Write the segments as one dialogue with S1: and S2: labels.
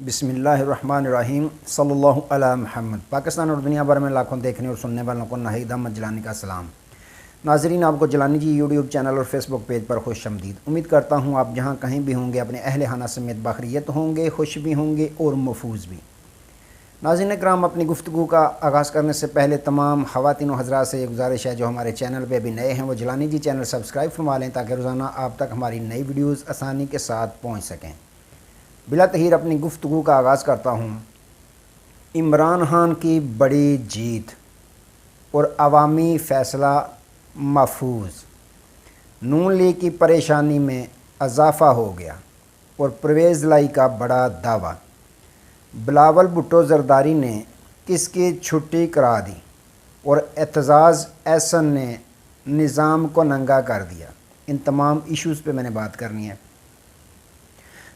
S1: بسم اللہ الرحمن الرحیم صلی اللہ علی محمد۔ پاکستان اور دنیا بھر میں لاکھوں دیکھنے اور سننے والوں کو ناہید احمد جیلانی کا سلام۔ ناظرین، آپ کو جیلانی جی یوٹیوب چینل اور فیس بک پیج پر خوش آمدید۔ امید کرتا ہوں آپ جہاں کہیں بھی ہوں گے اپنے اہل خانہ سمیت بخیریت ہوں گے، خوش بھی ہوں گے اور محفوظ بھی۔ ناظرین اکرام، اپنی گفتگو کا آغاز کرنے سے پہلے تمام خواتین و حضرات سے یہ گزارش ہے جو ہمارے چینل پہ بھی نئے ہیں وہ جیلانی جی چینل سبسکرائب فرما لیں تاکہ روزانہ آپ تک ہماری نئی ویڈیوز آسانی کے ساتھ پہنچ سکیں۔ بلا تحیر اپنی گفتگو کا آغاز کرتا ہوں۔ عمران خان کی بڑی جیت اور عوامی فیصلہ محفوظ، نون لیگ کی پریشانی میں اضافہ ہو گیا اور پرویز لائی کا بڑا دعویٰ۔ بلاول بھٹو زرداری نے کس کی چھٹی کرا دی اور اعتزاز احسن نے نظام کو ننگا کر دیا۔ ان تمام ایشوز پہ میں نے بات کرنی ہے۔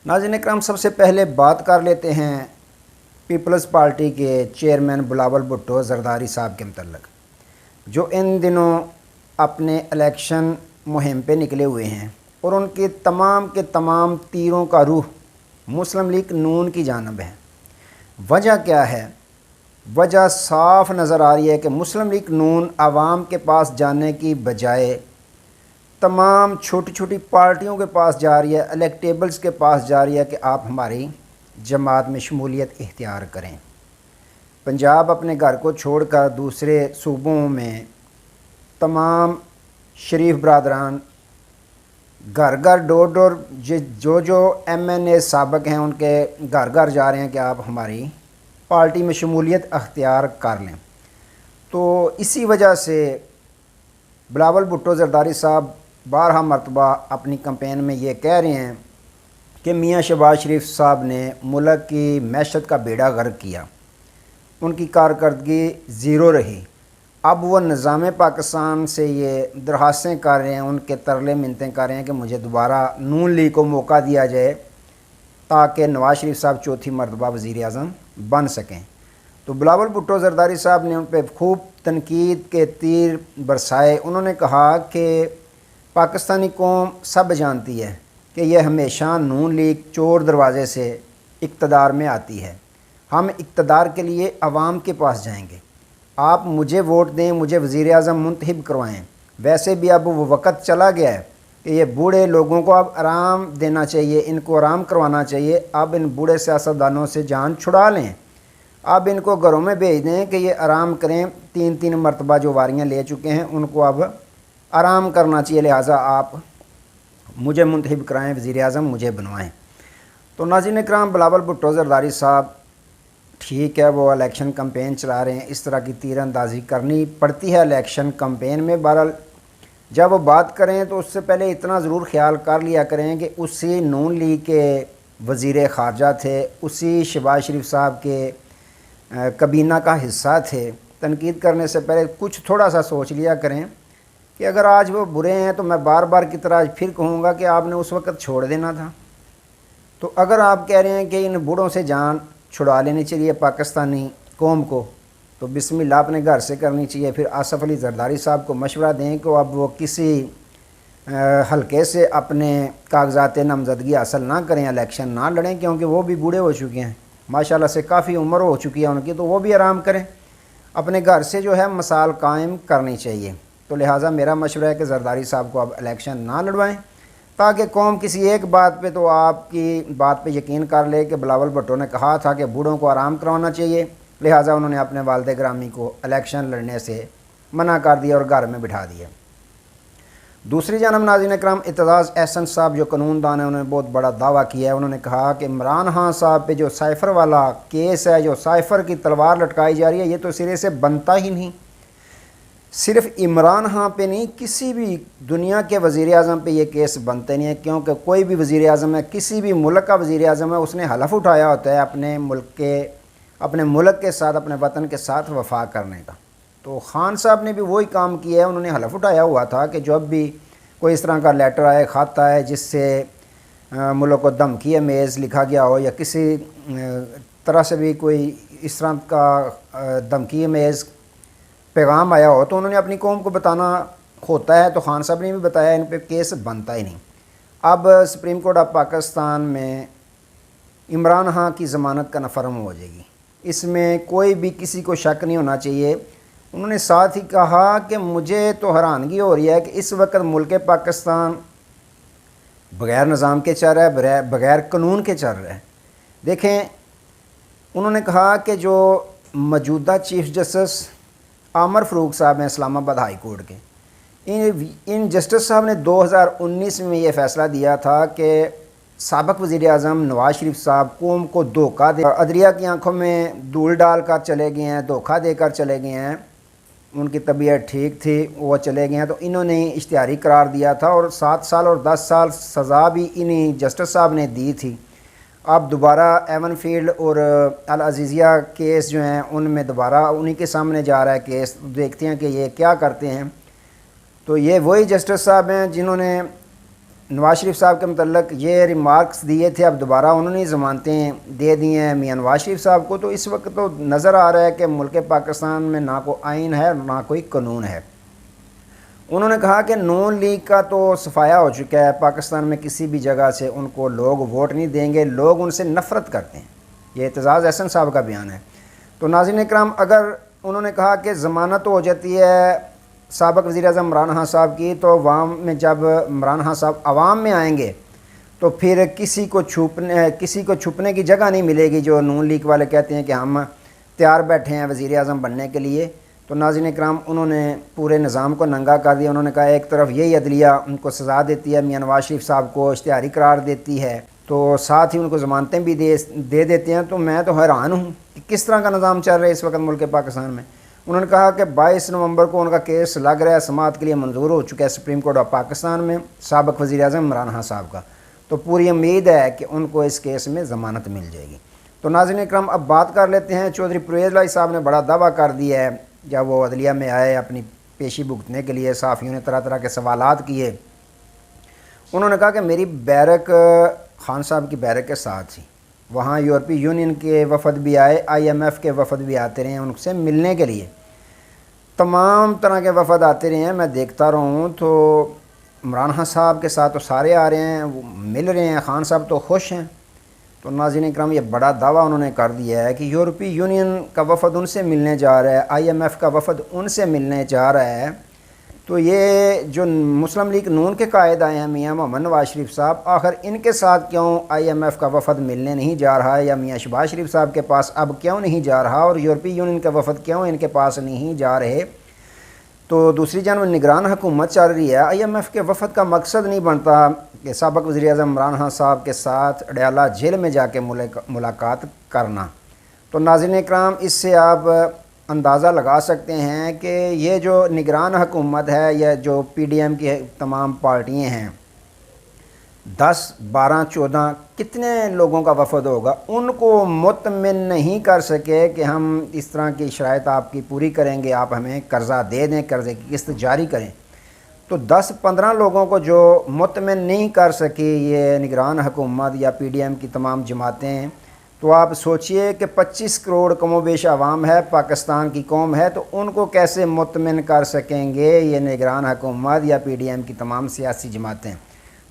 S1: ناظرین اکرام، سب سے پہلے بات کر لیتے ہیں پیپلز پارٹی کے چیئرمین بلاول بھٹو زرداری صاحب کے متعلق، جو ان دنوں اپنے الیکشن مہم پہ نکلے ہوئے ہیں اور ان کے تمام تیروں کا روح مسلم لیگ نون کی جانب ہے۔ وجہ کیا ہے؟ وجہ صاف نظر آ رہی ہے کہ مسلم لیگ نون عوام کے پاس جانے کی بجائے تمام چھوٹی چھوٹی پارٹیوں کے پاس جا رہی ہے، الیکٹیبلز کے پاس جا رہی ہے کہ آپ ہماری جماعت میں شمولیت اختیار کریں۔ پنجاب اپنے گھر کو چھوڑ کر دوسرے صوبوں میں تمام شریف برادران گھر گھر ڈور جو ایم این اے سابق ہیں ان کے گھر گھر جا رہے ہیں کہ آپ ہماری پارٹی میں شمولیت اختیار کر لیں۔ تو اسی وجہ سے بلاول بھٹو زرداری صاحب بارہا مرتبہ اپنی کمپین میں یہ کہہ رہے ہیں کہ میاں شہباز شریف صاحب نے ملک کی معیشت کا بیڑا غرق کیا، ان کی کارکردگی زیرو رہی۔ اب وہ نظام پاکستان سے یہ درخواستیں کر رہے ہیں، ان کے ترلے منتیں کر رہے ہیں کہ مجھے دوبارہ نون لیگ کو موقع دیا جائے تاکہ نواز شریف صاحب چوتھی مرتبہ وزیر اعظم بن سکیں۔ تو بلاول بھٹو زرداری صاحب نے ان پہ خوب تنقید کے تیر برسائے۔ انہوں نے کہا کہ پاکستانی قوم سب جانتی ہے کہ یہ ہمیشہ نون لیگ چور دروازے سے اقتدار میں آتی ہے۔ ہم اقتدار کے لیے عوام کے پاس جائیں گے، آپ مجھے ووٹ دیں، مجھے وزیر اعظم منتخب کروائیں۔ ویسے بھی اب وہ وقت چلا گیا ہے کہ یہ بوڑھے لوگوں کو اب آرام دینا چاہیے، ان کو آرام کروانا چاہیے۔ اب ان بوڑھے سیاستدانوں سے جان چھڑا لیں، اب ان کو گھروں میں بھیج دیں کہ یہ آرام کریں۔ تین مرتبہ جو واریاں لے چکے ہیں ان کو اب آرام کرنا چاہیے، لہٰذا آپ مجھے منتخب کرائیں، وزیر اعظم مجھے بنوائیں۔ تو ناظرین اکرام، بلاول بھٹو زرداری صاحب ٹھیک ہے وہ الیکشن کمپین چلا رہے ہیں، اس طرح کی تیر اندازی کرنی پڑتی ہے الیکشن کمپین میں۔ بہرحال جب وہ بات کریں تو اس سے پہلے اتنا ضرور خیال کر لیا کریں کہ اسی نون لیگ کے وزیر خارجہ تھے، اسی شہباز شریف صاحب کے کابینہ کا حصہ تھے۔ تنقید کرنے سے پہلے کچھ تھوڑا سا سوچ لیا کریں کہ اگر آج وہ برے ہیں تو میں بار بار کی طرح پھر کہوں گا کہ آپ نے اس وقت چھوڑ دینا تھا۔ تو اگر آپ کہہ رہے ہیں کہ ان بوڑھوں سے جان چھڑا لینی چاہیے پاکستانی قوم کو، تو بسم اللہ اپنے گھر سے کرنی چاہیے۔ پھر آصف علی زرداری صاحب کو مشورہ دیں کہ اب وہ کسی حلقے سے اپنے کاغذات نامزدگی حاصل نہ کریں، الیکشن نہ لڑیں، کیونکہ وہ بھی بوڑھے ہو چکے ہیں، ماشاءاللہ سے کافی عمر ہو چکی ہے ان کی، تو وہ بھی آرام کریں، اپنے گھر سے جو ہے مثال قائم کرنی چاہیے۔ تو لہٰذا میرا مشورہ ہے کہ زرداری صاحب کو اب الیکشن نہ لڑوائیں تاکہ قوم کسی ایک بات پہ تو آپ کی بات پہ یقین کر لے کہ بلاول بھٹو نے کہا تھا کہ بوڑھوں کو آرام کروانا چاہیے، لہٰذا انہوں نے اپنے والد گرامی کو الیکشن لڑنے سے منع کر دیا اور گھر میں بٹھا دیا۔ دوسری جانب ناظرین اکرام، اعتزاز احسن صاحب جو قانون دان ہیں، انہوں نے بہت بڑا دعویٰ کیا ہے۔ انہوں نے کہا کہ عمران خان صاحب پہ جو سائفر والا کیس ہے، جو سائفر کی تلوار لٹکائی جا رہی ہے، یہ تو سرے سے بنتا ہی نہیں۔ صرف عمران خان پہ نہیں، کسی بھی دنیا کے وزیر اعظم پہ یہ کیس بنتے نہیں ہے، کیونکہ کوئی بھی وزیر اعظم ہے، کسی بھی ملک کا وزیر اعظم ہے، اس نے حلف اٹھایا ہوتا ہے اپنے ملک کے ساتھ، اپنے وطن کے ساتھ وفا کرنے کا۔ تو خان صاحب نے بھی وہی کام کیا ہے، انہوں نے حلف اٹھایا ہوا تھا کہ جب بھی کوئی اس طرح کا لیٹر آئے، خط آئے جس سے ملک کو دھمکی امیز لکھا گیا ہو یا کسی طرح سے بھی کوئی اس طرح کا دھمکی امیز پیغام آیا ہو، تو انہوں نے اپنی قوم کو بتانا ہوتا ہے۔ تو خان صاحب نے بھی بتایا، ان پہ کیس بنتا ہی نہیں۔ اب سپریم کورٹ آف پاکستان میں عمران خان کی ضمانت کنفرم ہو جائے گی، اس میں کوئی بھی کسی کو شک نہیں ہونا چاہیے۔ انہوں نے ساتھ ہی کہا کہ مجھے تو حیرانگی ہو رہی ہے کہ اس وقت ملک پاکستان بغیر نظام کے چل رہا ہے، بغیر قانون کے چل رہا ہے۔ دیکھیں، انہوں نے کہا کہ جو موجودہ چیف جسٹس عامر فاروق صاحب ہیں اسلام آباد ہائی کورٹ کے، ان جسٹس صاحب نے 2019 میں یہ فیصلہ دیا تھا کہ سابق وزیر اعظم نواز شریف صاحب قوم کو دھوکہ دے، عدلیہ کی آنکھوں میں دھول ڈال کر چلے گئے ہیں، دھوکہ دے کر چلے گئے ہیں، ان کی طبیعت ٹھیک تھی وہ چلے گئے ہیں، تو انہوں نے اشتہاری قرار دیا تھا اور 7 سال اور 10 سال سزا بھی انہی جسٹس صاحب نے دی تھی۔ اب دوبارہ ایون فیلڈ اور العزیزیہ کیس جو ہیں ان میں دوبارہ انہی کے سامنے جا رہا ہے کیس، دیکھتے ہیں کہ یہ کیا کرتے ہیں۔ تو یہ وہی جسٹس صاحب ہیں جنہوں نے نواز شریف صاحب کے متعلق یہ ریمارکس دیے تھے، اب دوبارہ انہوں نے ضمانتیں دے دی ہیں میاں نواز شریف صاحب کو۔ تو اس وقت تو نظر آ رہا ہے کہ ملک پاکستان میں نہ کوئی آئین ہے نہ کوئی قانون ہے۔ انہوں نے کہا کہ نون لیگ کا تو صفایا ہو چکا ہے، پاکستان میں کسی بھی جگہ سے ان کو لوگ ووٹ نہیں دیں گے، لوگ ان سے نفرت کرتے ہیں۔ یہ اعتزاز احسن صاحب کا بیان ہے۔ تو ناظرین اکرام، اگر انہوں نے کہا کہ ضمانت ہو جاتی ہے سابق وزیر اعظم عمران خان صاحب کی، تو عوام میں جب عمران خان صاحب عوام میں آئیں گے تو پھر کسی کو چھپنے کی جگہ نہیں ملے گی، جو نون لیگ والے کہتے ہیں کہ ہم تیار بیٹھے ہیں وزیر اعظم بننے کے لیے۔ تو ناظرین اکرام، انہوں نے پورے نظام کو ننگا کر دیا۔ انہوں نے کہا ایک طرف یہی عدلیہ ان کو سزا دیتی ہے، میاں نواز شریف صاحب کو اشتہاری قرار دیتی ہے، تو ساتھ ہی ان کو ضمانتیں بھی دے دیتے ہیں۔ تو میں تو حیران ہوں کہ کس طرح کا نظام چل رہا ہے اس وقت ملک پاکستان میں۔ انہوں نے کہا کہ 22 نومبر کو ان کا کیس لگ رہا ہے، سماعت کے لیے منظور ہو چکا ہے سپریم کورٹ آف پاکستان میں سابق وزیر اعظم عمران خان صاحب کا۔ تو پوری امید ہے کہ ان کو اس کیس میں ضمانت مل جائے گی۔ تو ناظرین اکرام، اب بات کر لیتے ہیں، چودھری پرویز لائی صاحب نے بڑا دعویٰ کر دیا ہے جب وہ عدلیہ میں آئے اپنی پیشی بھگتنے کے لیے، صحافیوں نے طرح طرح کے سوالات کیے۔ انہوں نے کہا کہ میری بیرک خان صاحب کی بیرک کے ساتھ تھی، وہاں یورپی یونین کے وفد بھی آئے، IMF کے وفد بھی آتے رہے ہیں ان سے ملنے کے لیے، تمام طرح کے وفد آتے رہے ہیں، میں دیکھتا رہا ہوں۔ تو عمران خان صاحب کے ساتھ تو سارے آ رہے ہیں، وہ مل رہے ہیں، خان صاحب تو خوش ہیں۔ تو ناظرین اکرام، یہ بڑا دعویٰ انہوں نے کر دیا ہے کہ یورپی یونین کا وفد ان سے ملنے جا رہا ہے، IMF کا وفد ان سے ملنے جا رہا ہے۔ تو یہ جو مسلم لیگ نون کے قائد آئے ہیں میاں محمد نواز شریف صاحب، آخر ان کے ساتھ کیوں IMF کا وفد ملنے نہیں جا رہا ہے، یا میاں شہباز شریف صاحب کے پاس اب کیوں نہیں جا رہا، اور یورپی یونین کا وفد کیوں ان کے پاس نہیں جا رہے؟ تو دوسری جانب نگران حکومت چل رہی ہے، IMF کے وفد کا مقصد نہیں بنتا کہ سابق وزیر اعظم عمران خان صاحب کے ساتھ اڈیالہ جیل میں جا کے ملاقات کرنا۔ تو ناظرین اکرام، اس سے آپ اندازہ لگا سکتے ہیں کہ یہ جو نگران حکومت ہے، یا جو PDM کی تمام پارٹیاں ہیں، 10 12 14 کتنے لوگوں کا وفد ہوگا، ان کو مطمئن نہیں کر سکے کہ ہم اس طرح کی شرائط آپ کی پوری کریں گے، آپ ہمیں قرضہ دے دیں، قرضے کی قسط جاری کریں۔ تو 10 15 لوگوں کو جو مطمئن نہیں کر سکی یہ نگران حکومت یا PDM کی تمام جماعتیں، تو آپ سوچئے کہ 25 کروڑ کم و بیش عوام ہے، پاکستان کی قوم ہے، تو ان کو کیسے مطمئن کر سکیں گے یہ نگران حکومت یا PDM کی تمام سیاسی جماعتیں۔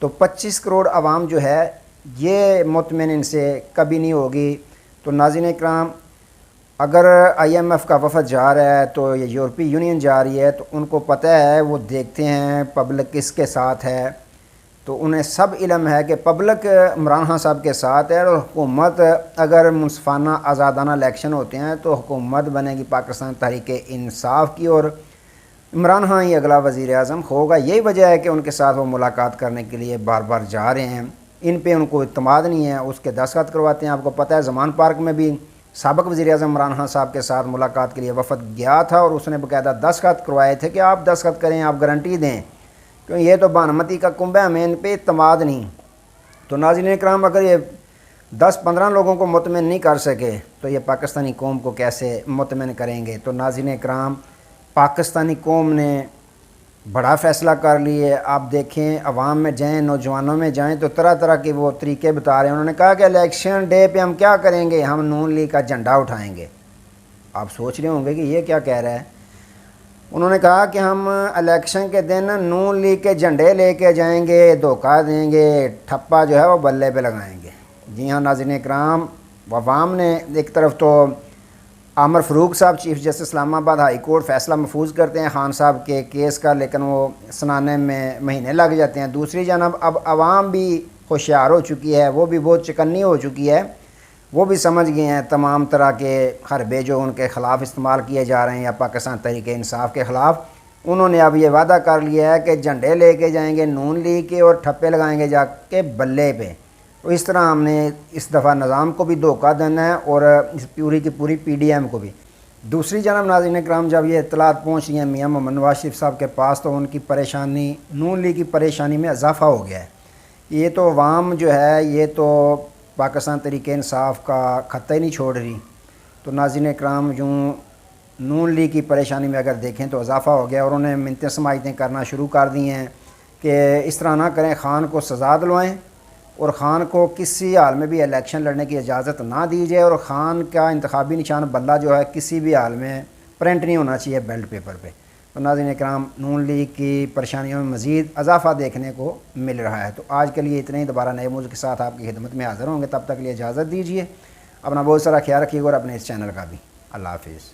S1: تو 25 کروڑ عوام جو ہے یہ مطمئن ان سے کبھی نہیں ہوگی۔ تو ناظرین اکرام، اگر IMF کا وفد جا رہا ہے تو یہ یورپی یونین جا رہی ہے، تو ان کو پتہ ہے، وہ دیکھتے ہیں پبلک کس کے ساتھ ہے، تو انہیں سب علم ہے کہ پبلک عمران خان صاحب کے ساتھ ہے، اور حکومت اگر منصفانہ آزادانہ الیکشن ہوتے ہیں تو حکومت بنے گی پاکستان تحریک انصاف کی، اور عمران خان ہی اگلا وزیر اعظم ہوگا۔ یہی وجہ ہے کہ ان کے ساتھ وہ ملاقات کرنے کے لیے بار بار جا رہے ہیں، ان پہ ان کو اعتماد نہیں ہے، اس کے دستخط کرواتے ہیں۔ آپ کو پتہ ہے زمان پارک میں بھی سابق وزیر اعظم عمران خان صاحب کے ساتھ ملاقات کے لیے وفد گیا تھا، اور اس نے باقاعدہ دستخط کروائے تھے کہ آپ دستخط کریں، آپ گارنٹی دیں، کیونکہ یہ تو بانمتی کا کنبہ ہے، ہمیں ان پہ اعتماد نہیں۔ تو ناظرین اکرام، اگر یہ 10 15 لوگوں کو مطمئن نہیں کر سکے تو یہ پاکستانی قوم کو کیسے مطمئن کریں گے؟ تو ناظرین اکرام، پاکستانی قوم نے بڑا فیصلہ کر لیے۔ آپ دیکھیں، عوام میں جائیں، نوجوانوں میں جائیں، تو طرح طرح کے وہ طریقے بتا رہے ہیں۔ انہوں نے کہا کہ الیکشن ڈے پہ ہم کیا کریں گے، ہم نون لیگ کا جھنڈا اٹھائیں گے۔ آپ سوچ رہے ہوں گے کہ یہ کیا کہہ رہا ہے۔ انہوں نے کہا کہ ہم الیکشن کے دن نون لیگ کے جھنڈے لے کے جائیں گے، دھوکہ دیں گے، ٹھپا جو ہے وہ بلے پہ لگائیں گے۔ جی ہاں ناظرین اکرام، عوام نے ایک طرف تو عامر فروق صاحب چیف جسٹس اسلام آباد ہائی کورٹ فیصلہ محفوظ کرتے ہیں خان صاحب کے کیس کا، لیکن وہ سنانے میں مہینے لگ جاتے ہیں۔ دوسری جانب اب عوام بھی ہوشیار ہو چکی ہے، وہ بھی بہت چکنی ہو چکی ہے، وہ بھی سمجھ گئے ہیں تمام طرح کے حربے جو ان کے خلاف استعمال کیے جا رہے ہیں یا پاکستان تحریک انصاف کے خلاف۔ انہوں نے اب یہ وعدہ کر لیا ہے کہ جھنڈے لے کے جائیں گے نون لیگ کے اور ٹھپے لگائیں گے جا کے بلے پہ۔ تو اس طرح ہم نے اس دفعہ نظام کو بھی دھوکہ دینا ہے اور اس پوری کی پوری پی ڈی ایم کو بھی۔ دوسری جانب ناظرین اکرام، جب یہ اطلاعات پہنچ رہی ہیں میاں محمد نواز شریف صاحب کے پاس تو ان کی پریشانی، نون لیگ کی پریشانی میں اضافہ ہو گیا ہے۔ یہ تو عوام جو ہے یہ تو پاکستان تحریک انصاف کا خطہ ہی نہیں چھوڑ رہی۔ تو ناظرین اکرام، یوں نون لیگ کی پریشانی میں اگر دیکھیں تو اضافہ ہو گیا اور انہوں نے منتیں سماجتیں کرنا شروع کر دی ہیں کہ اس طرح نہ کریں، خان کو سزا دلوائیں اور خان کو کسی حال میں بھی الیکشن لڑنے کی اجازت نہ دی جائے، اور خان کا انتخابی نشان بلہ جو ہے کسی بھی حال میں پرنٹ نہیں ہونا چاہیے بیلٹ پیپر پہ۔ تو ناظرین اکرام، نون لیگ کی پریشانیوں میں مزید اضافہ دیکھنے کو مل رہا ہے۔ تو آج کے لیے اتنے ہی، دوبارہ نئے موضوع کے ساتھ آپ کی خدمت میں حاضر ہوں گے، تب تک کے لیے اجازت دیجیے۔ اپنا بہت سارا خیال رکھیے گا اور اپنے اس چینل کا بھی۔ اللہ حافظ۔